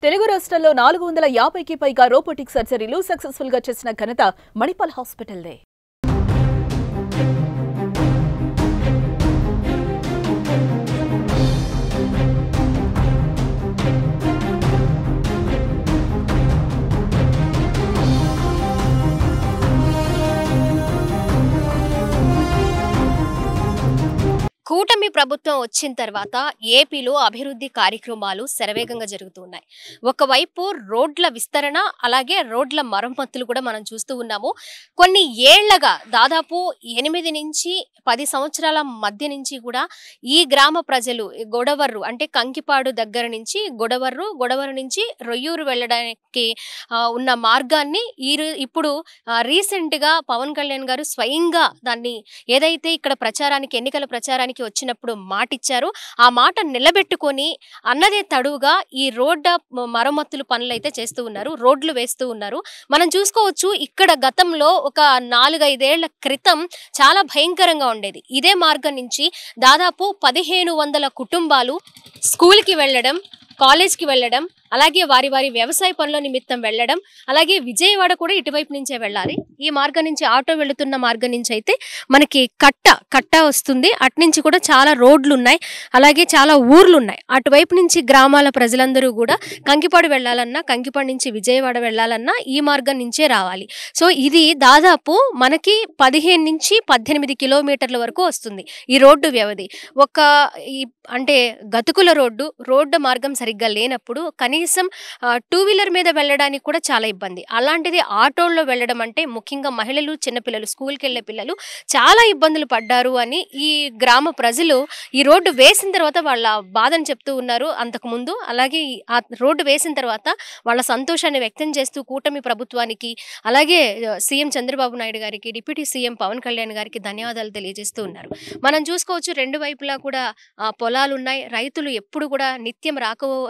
తెలుగు రాష్ట్రాల్లో 450కి పైగా రోబోటిక్ సర్జరీలు సక్సెస్ఫుల్ గా చేసిన ఘనత మణిపాల్ హాస్పిటల్దే. కూటమి ప్రభుత్వం వచ్చిన తర్వాత ఏపీలో అభివృద్ధి కార్యక్రమాలు శరవేగంగా జరుగుతున్నాయి. ఒకవైపు రోడ్ల విస్తరణ, అలాగే రోడ్ల మరమ్మతులు కూడా మనం చూస్తూ ఉన్నాము. కొన్ని ఏళ్లగా దాదాపు 8 నుంచి 10 సంవత్సరాల మధ్య నుంచి కూడా ఈ గ్రామ ప్రజలు గొడవర్రు అంటే కంకిపాడు దగ్గర నుంచి గొడవర్రు నుంచి రొయ్యూరు వెళ్ళడానికి ఉన్న మార్గాన్ని ఇప్పుడు రీసెంట్గా పవన్ కళ్యాణ్ గారు స్వయంగా దాన్ని ఏదైతే ఇక్కడ ప్రచారానికి ఎన్నికల ప్రచారానికి వచ్చినప్పుడు మాటిచ్చారు, ఆ మాట నిలబెట్టుకొని అన్నదే తడువుగా ఈ రోడ్ల మరమ్మతులు పనులు అయితే చేస్తూ ఉన్నారు, రోడ్లు వేస్తూ ఉన్నారు. మనం చూసుకోవచ్చు, ఇక్కడ గతంలో ఒక 4-5 ఏళ్ల క్రితం చాలా భయంకరంగా ఉండేది. ఇదే మార్గం నుంచి దాదాపు 1500 కుటుంబాలు స్కూల్కి వెళ్ళడం, కాలేజ్కి వెళ్ళడం, అలాగే వారి వ్యవసాయ పనుల నిమిత్తం వెళ్ళడం, అలాగే విజయవాడ కూడా ఇటువైపు నుంచే వెళ్ళాలి. ఈ మార్గం నుంచి ఆటో వెళుతున్న మార్గం నుంచి అయితే మనకి కట్ట వస్తుంది. అటు నుంచి కూడా చాలా రోడ్లు ఉన్నాయి, అలాగే చాలా ఊర్లు ఉన్నాయి. అటువైపు నుంచి గ్రామాల ప్రజలందరూ కూడా కంకిపాడు వెళ్ళాలన్నా, కంకిపాడు నుంచి విజయవాడ వెళ్ళాలన్నా ఈ మార్గం నుంచే రావాలి. సో ఇది దాదాపు మనకి 15 నుంచి 18 కిలోమీటర్ల వరకు వస్తుంది ఈ రోడ్డు వ్యవధి. అంటే గతుకుల రోడ్డు మార్గం సరిగ్గా లేనప్పుడు కనీసం 2 వీలర్ మీద వెళ్ళడానికి కూడా చాలా ఇబ్బంది. అలాంటిది ఆటోల్లో వెళ్ళడం అంటే ముఖ్యంగా మహిళలు, చిన్నపిల్లలు, స్కూల్కి వెళ్ళే పిల్లలు చాలా ఇబ్బందులు పడ్డారు అని ఈ గ్రామ ప్రజలు ఈ రోడ్డు వేసిన తర్వాత వాళ్ళ బాధను చెప్తూ ఉన్నారు అంతకుముందు. అలాగే ఆ రోడ్డు వేసిన తర్వాత వాళ్ళ సంతోషాన్ని వ్యక్తం చేస్తూ కూటమి ప్రభుత్వానికి, అలాగే సీఎం చంద్రబాబు నాయుడు గారికి, డిప్యూటీ సీఎం పవన్ కళ్యాణ్ గారికి ధన్యవాదాలు తెలియజేస్తూ ఉన్నారు. మనం చూసుకోవచ్చు, 2 వైపులా కూడా పొలాలు ఉన్నాయి. రైతులు ఎప్పుడు కూడా నిత్యం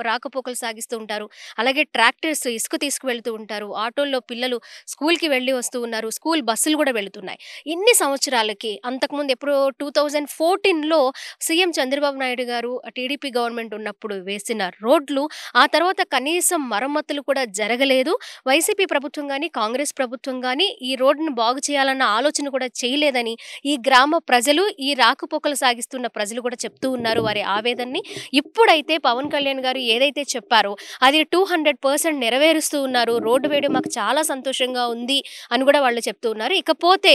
రాకపోకలు సాగిస్తూ ఉంటారు. అలాగే ట్రాక్టర్స్ ఇసుక తీసుకువెళ్తూ ఉంటారు. ఆటోల్లో పిల్లలు స్కూల్కి వెళ్ళి వస్తూ ఉన్నారు. స్కూల్ బస్సులు కూడా వెళుతున్నాయి. ఇన్ని సంవత్సరాలకి అంతకుముందు ఎప్పుడో 2014లో సీఎం చంద్రబాబు నాయుడు గారు టీడీపీ గవర్నమెంట్ ఉన్నప్పుడు వేసిన రోడ్లు ఆ తర్వాత కనీసం మరమ్మతులు కూడా జరగలేదు. వైసీపీ ప్రభుత్వం కానీ, కాంగ్రెస్ ప్రభుత్వం కానీ ఈ రోడ్డును బాగు చేయాలన్న ఆలోచన కూడా చేయలేదని ఈ గ్రామ ప్రజలు, ఈ రాకపోకలు సాగిస్తున్న ప్రజలు కూడా చెప్తూ ఉన్నారు వారి ఆవేదనని. ఇప్పుడైతే పవన్ కళ్యాణ్ గారు ఏదైతే చెప్పారో అది 200% నెరవేరుస్తూ ఉన్నారు. రోడ్డు వేయడం మాకు చాలా సంతోషంగా ఉంది అని కూడా వాళ్ళు చెప్తూ ఉన్నారు. ఇకపోతే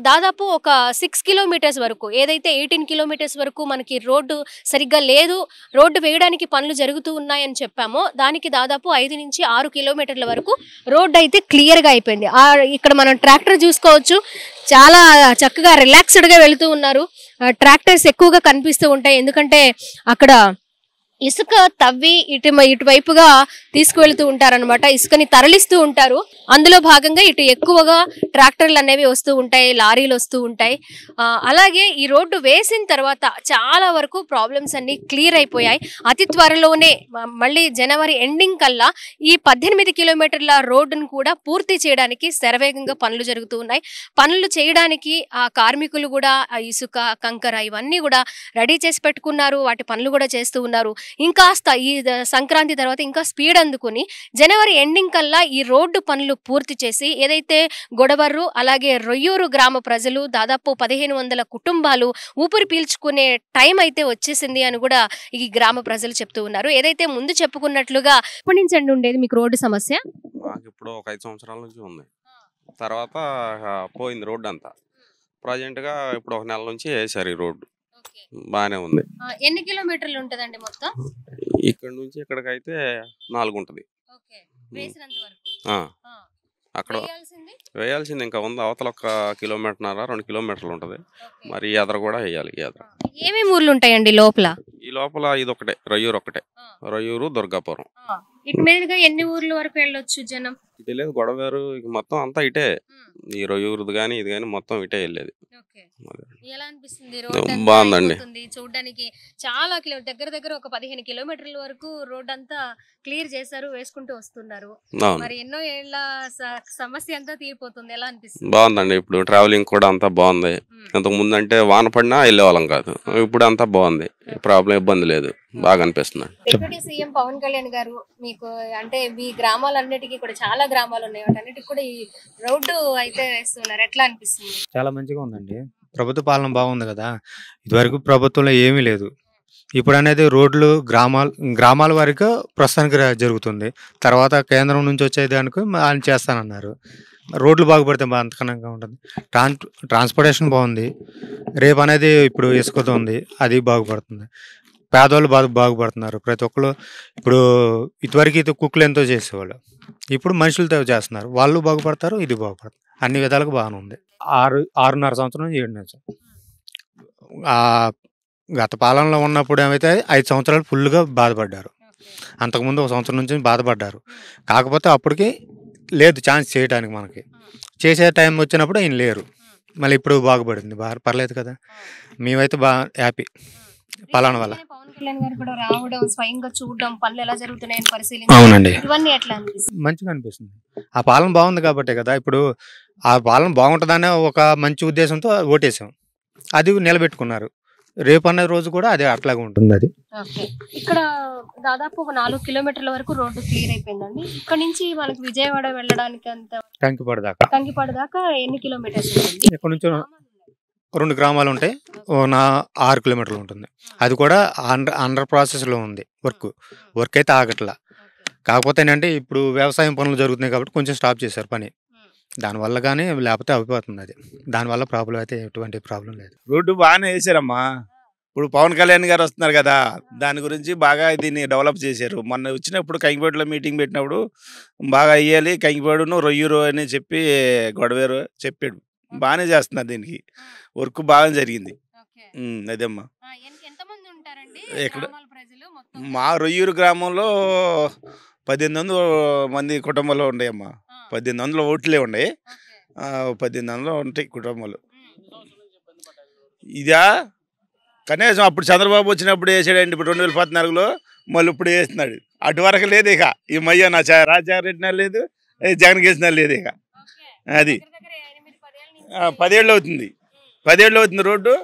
దాదాపు ఒక 6 కిలోమీటర్స్ వరకు, ఏదైతే 18 కిలోమీటర్స్ వరకు మనకి రోడ్డు సరిగ్గా లేదు, రోడ్డు వేయడానికి పనులు జరుగుతూ ఉన్నాయని చెప్పామో దానికి దాదాపు 5 నుంచి 6 కిలోమీటర్ల వరకు రోడ్డు అయితే క్లియర్గా అయిపోయింది. ఇక్కడ మనం ట్రాక్టర్ చూసుకోవచ్చు, చాలా చక్కగా రిలాక్స్డ్గా వెళుతూ ఉన్నారు. ట్రాక్టర్స్ ఎక్కువగా కనిపిస్తూ ఉంటాయి, ఎందుకంటే అక్కడ ఇసుక తవ్వి ఇటువైపుగా తీసుకువెళ్తూ ఉంటారనమాట. ఇసుకని తరలిస్తూ ఉంటారు. అందులో భాగంగా ఇటు ఎక్కువగా ట్రాక్టర్లు అనేవి వస్తూ ఉంటాయి, లారీలు వస్తూ ఉంటాయి. అలాగే ఈ రోడ్డు వేసిన తర్వాత చాలా వరకు ప్రాబ్లమ్స్ అన్ని క్లియర్ అయిపోయాయి. అతి త్వరలోనే మళ్ళీ జనవరి ఎండింగ్ కల్లా ఈ 18 కిలోమీటర్ల రోడ్డును కూడా పూర్తి చేయడానికి శరవేగంగా పనులు జరుగుతూ ఉన్నాయి. పనులు చేయడానికి ఆ కార్మికులు కూడా ఇసుక, కంకర ఇవన్నీ కూడా రెడీ చేసి పెట్టుకున్నారు. వాటి పనులు కూడా చేస్తూ ఉన్నారు. ఇంకాస్త ఈ సంక్రాంతి తర్వాత ఇంకా స్పీడ్ అందుకుని జనవరి ఎండింగ్ కల్లా ఈ రోడ్డు పనులు పూర్తి చేసి ఏదైతే గొడవర్రు, అలాగే రొయ్యూరు గ్రామ ప్రజలు దాదాపు 1500 కుటుంబాలు ఊపిరి పీల్చుకునే టైం అయితే వచ్చేసింది అని కూడా ఈ గ్రామ ప్రజలు చెప్తూ ఉన్నారు. ఏదైతే ముందు చెప్పుకున్నట్లుగా ఎప్పటి నుంచి అండి ఉండేది మీకు రోడ్డు సమస్య? ఇప్పుడు ఒక 5 సంవత్సరాల నుంచి ఉంది. తర్వాత పోయింది రోడ్డు అంతా. ప్రజెంట్గా ఇప్పుడు ఒక నెల నుంచి వేసారు ఈ రోడ్డు. బాగానే ఉంది. ఎన్ని కిలోమీటర్లు ఉంటదండి మొత్తం? ఇక్కడ నుంచి ఇక్కడికైతే 4 ఉంటది. అక్కడ వేయాల్సింది ఇంకా ఉంది. అవతల 1.5 కిలోమీటర్న్నర 2 కిలోమీటర్లు ఉంటది. మరి ఎదర కూడా వేయాలి. ఎదర ఏమేమి ఊర్లు ఉంటాయండి లోపల? ఈ లోపల ఇది ఒకటే, రొయ్యూరు ఒకటే, రొయ్యూరు, దుర్గాపురం. ఇటు మీదుగా ఎన్ని ఊర్ల వరకు వెళ్ళొచ్చు జనం? ఇటు లేదు, గొడవేరు మొత్తం అంతా ఇటే. ఈ రొయ్యూరుది కానీ ఇది కానీ మొత్తం ఇటే వెళ్ళేది. ఎలా అనిపిస్తుంది? బాగుందండి. చూడడానికి చాలా దగ్గర ఒక 15 కిలోమీటర్ల వరకు రోడ్ అంతా క్లియర్ చేశారు, వేసుకుంటూ వస్తున్నారు. మరి ఎన్నో ఏళ్ల సమస్య అంతా తీరిపోతుంది. ఎలా అనిపిస్తుంది? బాగుందండి. ఇప్పుడు ట్రావెలింగ్ కూడా అంతా బాగుంది. ఇంతకు ముందు అంటే వాన పడినా వెళ్ళే వాళ్ళం కాదు, ఇప్పుడు అంతా బాగుంది. ప్రాబ్లం ఇబ్బంది లేదు, బాగా అనిపిస్తుంది. డిప్యూటీ సీఎం పవన్ కళ్యాణ్ గారు మీకు అంటే మీ గ్రామాలన్నిటికీ కూడా చాలా గ్రామాలు ఉన్నాయి, వాటన్నిటికి కూడా ఈ రోడ్డు అయితే వేస్తున్నారు, ఎట్లా అనిపిస్తుంది? చాలా మంచిగా ఉందండి. ప్రభుత్వ పాలన బాగుంది కదా. ఇదివరకు ప్రభుత్వంలో ఏమీ లేదు. ఇప్పుడు అనేది రోడ్లు గ్రామాల వరకు ప్రస్తుతానికి జరుగుతుంది. తర్వాత కేంద్రం నుంచి వచ్చేదానికి ఆయన చేస్తానన్నారు. రోడ్లు బాగుపడితే అంతకనంగా ఉంటుంది. ట్రాన్స్పోర్టేషన్ బాగుంది. రేపు అనేది ఇప్పుడు ఇసుకతో ఉంది, అది బాగుపడుతుంది. పేదవాళ్ళు బాగుపడుతున్నారు. ప్రతి ఒక్కరు ఇప్పుడు ఇదివరకు కుక్కలు ఎంతో చేసేవాళ్ళు, ఇప్పుడు మనుషులతో చేస్తున్నారు. వాళ్ళు బాగుపడతారు, ఇది బాగుపడుతుంది. అన్ని విధాలుగా బాగానే ఉంది. 6.5 సంవత్సరం నుంచి 7 సంవత్సరం. గత పాలనలో ఉన్నప్పుడు ఏమైతే 5 సంవత్సరాలు ఫుల్గా బాధపడ్డారు. అంతకుముందు 1 సంవత్సరం నుంచి బాధపడ్డారు. కాకపోతే అప్పటికి లేదు ఛాన్స్ చేయడానికి. మనకి చేసే టైం వచ్చినప్పుడు ఆయన లేరు. మళ్ళీ ఇప్పుడు బాగుపడింది, పర్లేదు కదా. మేమైతే బాగా హ్యాపీ పాలన వల్ల. పవన్ కళ్యాణ్ గారు కూడా రావడం, స్వయంగా చూడడం, పనులు ఎలా జరుగుతున్నాయని పరిశీలించడం, అవునండి, ఇవన్నీ ఎట్లా అనిపిస్తుంది? మంచిగా అనిపిస్తుంది. ఆ పాలన బాగుంది కాబట్టే కదా. ఇప్పుడు ఆ పాలన బాగుంటుందనే ఒక మంచి ఉద్దేశంతో ఓటేసాం, అది నిలబెట్టుకున్నారు. రేపు అనే రోజు కూడా అది అట్లాగే ఉంటుంది. అది ఇక్కడ దాదాపు ఒక 4 కిలోమీటర్ల వరకు రోడ్డు క్లియర్ అయిపోయిందండి. ఇక్కడ నుంచి మనకి విజయవాడ వెళ్ళడానికి అంత కంకిపాడు దాకా ఎన్ని కిలోమీటర్స్? ఇక్కడ నుంచి 2 గ్రామాలు ఉంటాయి, 6 కిలోమీటర్లు ఉంటుంది. అది కూడా అండర్ ప్రాసెస్లో ఉంది. వర్క్ అయితే ఆగట్లా. కాకపోతే ఏంటంటే ఇప్పుడు వ్యవసాయం పనులు జరుగుతున్నాయి కాబట్టి కొంచెం స్టాప్ చేశారు పని. దానివల్ల కానీ లేకపోతే అయిపోతుంది. అది దానివల్ల ప్రాబ్లం అయితే ఎటువంటి ప్రాబ్లం లేదు. రోడ్డు బాగానే వేసారమ్మా. ఇప్పుడు పవన్ కళ్యాణ్ గారు వస్తున్నారు కదా, దాని గురించి బాగా దీన్ని డెవలప్ చేశారు. మొన్న వచ్చినప్పుడు కంకిపేటలో మీటింగ్ పెట్టినప్పుడు బాగా అయ్యాలి కంకిపేడును రొయ్యూరు అని చెప్పి గొడవేరు చెప్పాడు. బాగానే చేస్తున్నారు, దీనికి వర్క్ బాగా జరిగింది. అదేమ్మా. ఇక్కడ మా రొయ్యూరు గ్రామంలో 1800 మంది కుటుంబాలు ఉన్నాయమ్మా. 1800 ఓట్లే ఉన్నాయి. 1800 ఉంటాయి కుటుంబాలు. ఇదా కనీసం అప్పుడు చంద్రబాబు వచ్చినప్పుడు వేసాడండి. ఇప్పుడు 2014లో మళ్ళీ ఇప్పుడు వేస్తున్నాడు. అటు వరకు లేదు ఇక. ఈ మయ్య నా రాజశేఖర రెడ్డి లేదు, జగన్ వేసిన లేదు ఇక. అది 10 ఏళ్ళు అవుతుంది. 10 ఏళ్ళు అవుతుంది రోడ్డు.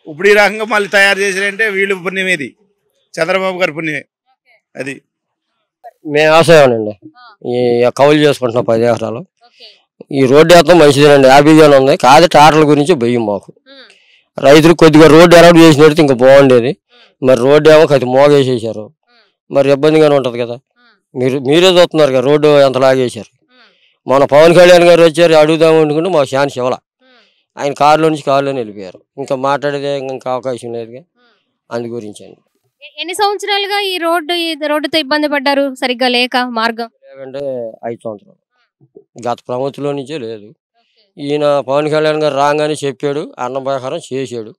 ఇప్పుడు ఈ రకంగా మళ్ళీ తయారు చేసారంటే వీళ్ళు పుణ్యమేది, చంద్రబాబు గారి పుణ్యమే. అది మేము వ్యవసాయం ఈ కౌలు చేసుకుంటున్నాం 10 ఎకరాలు. ఈ రోడ్డు వేస్తాం మంచిదేనండి, హ్యాపీగానే ఉంది. కాదు టాటల గురించి భయం మాకు. రైతులు కొద్దిగా రోడ్డు అలౌట్ చేసినట్టు ఇంకా బాగుండేది. మరి రోడ్డు ఏమో కొద్ది మోగేసేసారు, మరి ఇబ్బందిగానే ఉంటుంది కదా. మీరే చూస్తున్నారు కదా రోడ్డు ఎంత లాగేశారు. మన పవన్ కళ్యాణ్ గారు వచ్చారు, అడుగుదాం అనుకుంటే మాకు ఛాన్స్ ఇవ్వాల. ఆయన కారులో నుంచి కారులోనే వెళ్ళిపోయారు. ఇంకా మాట్లాడేదే ఇంకా అవకాశం లేదుగా. అందు గురించి అండి. ఎన్ని సంవత్సరాలుగా ఈ రోడ్డుతో ఇబ్బంది పడ్డారు, సరిగ్గా లేక మార్గం? లేదంటే 5 సంవత్సరాలు. గత ప్రభుత్వంలో నుంచే లేదు. ఈయన పవన్ కళ్యాణ్ గారు రాగానే చెప్పాడు, అన్న ప్రకారం చేసాడు.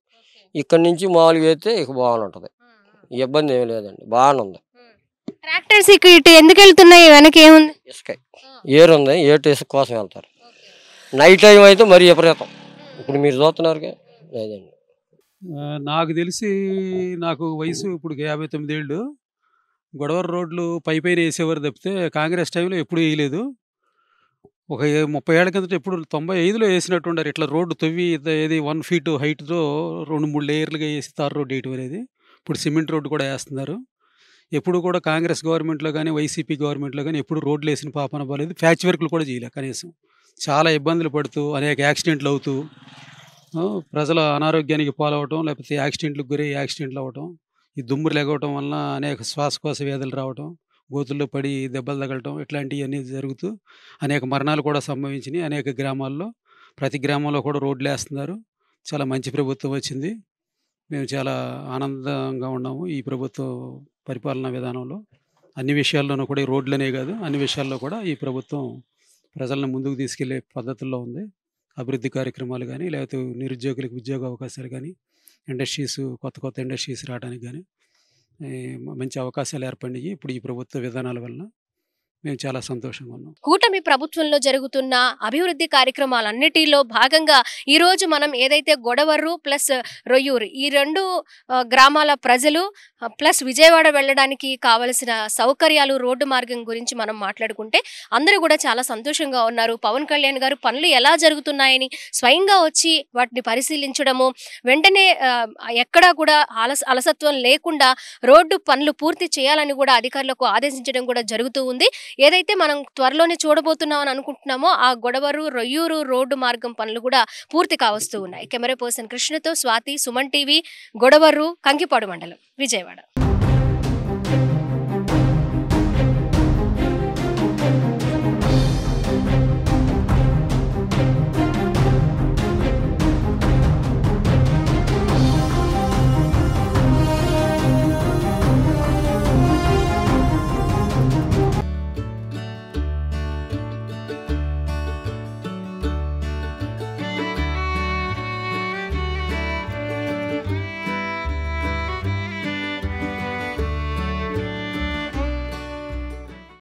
ఇక్కడ నుంచి మామూలుగా అయితే ఇక బాగుంటుంది, ఇబ్బంది ఏమి లేదండి, బాగానే ఉంది. ట్రాక్టర్స్ ఇటు ఎందుకు వెళ్తున్నాయి, వెనక ఏముంది? ఇసుక ఏరు ఉంది, ఏటు ఇసుక కోసం వెళ్తారు. నైట్ టైం అయితే మరీ విపరీతం. ఇప్పుడు మీరు చూస్తున్నారుగా. లేదండి, నాకు తెలిసి నాకు వయసు ఇప్పుడు 59 ఏళ్ళు. గొడవర రోడ్లు పైన వేసేవారు తప్పితే కాంగ్రెస్ టైంలో ఎప్పుడు వేయలేదు. ఒక 30 ఏళ్ల కిందట ఎప్పుడు 95లో వేసినట్టు ఉండారు. ఇట్లా రోడ్డు తవ్వి ఏది 1 ఫీట్ హైట్తో 2-3 లేయర్లుగా వేసి తారు రోడ్డు వేయటం అనేది. ఇప్పుడు సిమెంట్ రోడ్డు కూడా వేస్తున్నారు. ఎప్పుడు కూడా కాంగ్రెస్ గవర్నమెంట్లో కానీ వైసీపీ గవర్నమెంట్లో కానీ ఎప్పుడు రోడ్లు వేసిన పాపన పోలేదు. ప్యాచ్ వర్క్లు కూడా చేయలేదు కనీసం. చాలా ఇబ్బందులు పడుతూ అనేక యాక్సిడెంట్లు అవుతూ ప్రజల అనారోగ్యానికి పాలవటం, లేకపోతే యాక్సిడెంట్లకు గురై యాక్సిడెంట్లు అవ్వటం, ఈ దుమ్మురు లెగవటం వలన అనేక శ్వాసకోశ వ్యాధులు రావటం, గోతుల్లో పడి దెబ్బలు తగలటం, ఇట్లాంటివన్నీ జరుగుతూ అనేక మరణాలు కూడా సంభవించినాయి అనేక గ్రామాల్లో. ప్రతి గ్రామంలో కూడా రోడ్లు వేస్తున్నారు. చాలా మంచి ప్రభుత్వం వచ్చింది. మేము చాలా ఆనందంగా ఉన్నాము ఈ ప్రభుత్వ పరిపాలనా విధానంలో. అన్ని విషయాల్లోనూ కూడా ఈ రోడ్లనే కాదు, అన్ని విషయాల్లో కూడా ఈ ప్రభుత్వం ప్రజలను ముందుకు తీసుకెళ్లే పద్ధతుల్లో ఉంది. అభివృద్ధి కార్యక్రమాలు కానీ, లేకపోతే నిరుద్యోగులకు ఉద్యోగ అవకాశాలు కానీ, ఇండస్ట్రీస్ కొత్త ఇండస్ట్రీస్ రావడానికి కానీ మంచి అవకాశాలు ఏర్పడినాయి ఇప్పుడు ఈ ప్రభుత్వ విధానాల వలన. మేము చాలా సంతోషంగా ఉన్నాం. కూటమి ప్రభుత్వంలో జరుగుతున్న అభివృద్ధి కార్యక్రమాలన్నిటిలో భాగంగా ఈ రోజు మనం ఏదైతే గొడవర్రు ప్లస్ రొయ్యూరు ఈ 2 గ్రామాల ప్రజలు ప్లస్ విజయవాడ వెళ్ళడానికి కావలసిన సౌకర్యాలు రోడ్డు మార్గం గురించి మనం మాట్లాడుకుంటే అందరూ కూడా చాలా సంతోషంగా ఉన్నారు. పవన్ కళ్యాణ్ గారు పనులు ఎలా జరుగుతున్నాయని స్వయంగా వచ్చి వాటిని పరిశీలించడము, వెంటనే ఎక్కడా కూడా అలసత్వం లేకుండా రోడ్డు పనులు పూర్తి చేయాలని కూడా అధికారులకు ఆదేశించడం కూడా జరుగుతూ ఉంది. ఏదైతే మనం త్వరలోనే చూడబోతున్నామని అనుకుంటున్నామో ఆ గొడవరు రొయ్యూరు రోడ్డు మార్గం పనులు కూడా పూర్తి కావస్తూ ఉన్నాయి. కెమెరా పర్సన్ కృష్ణతో స్వాతి, సుమన్ టీవీ, గొడవర్రు, కంకిపాడు మండలం, విజయవాడ.